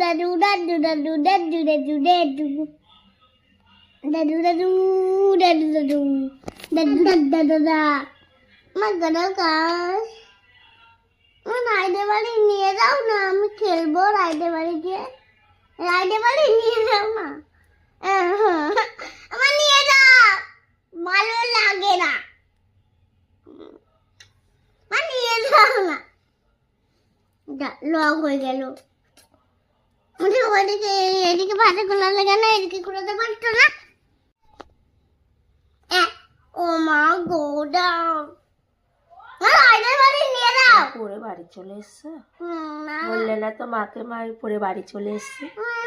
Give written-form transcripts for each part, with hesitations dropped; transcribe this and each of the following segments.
দাদু দাদু দাদু দাদু দাদু দাদু দাদু দাদু দাদু দাদু দাদু দাদু দা আমার গড়াল গাছ আমার রাইডের বাড়ি নিয়ে যাও না, আমি খেলবো রাইডের বাড়ি গিয়ে। রাইডের বাড়ি নিয়ে যাও না, আমার নিয়ে যাও, ভালো লাগে না, আমার নিয়ে যাও না। লক হয়ে গেল। ওদিকে এদিকে ভাষা খোলা লাগে না, এদিকে খোলাতে পারতো না। ও মা গোডা রাইডের বাড়ি নিয়ে যাও। পরে বাড়ি চলে এসছে, বললে না তো মাকে, মা পরে বাড়ি চলে এসছে।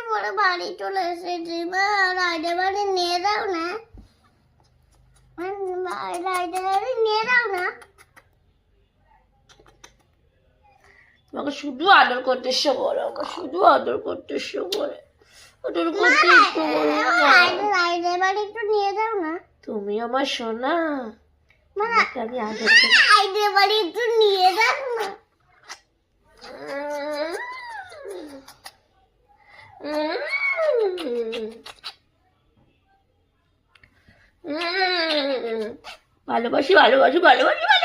পরে বাড়ি চলে এসেছি, রাইডের বাড়ি নিয়ে যাও না, রাইডের বাড়ি নিয়ে যাও না। তোমাকে শুধু আদর করতে ইচ্ছে করে, আমাকে শুধু আদর করতে ইচ্ছে করে, আদর করতে ইচ্ছে করে। রাইডের বাড়ি একটু নিয়ে যাও না। তুমি আমার সোনা, আমি আদর করি। রাইডের বাড়ি একটু নিয়ে যাও না। ভালোবাসি ভালোবাসি ভালোবাসি।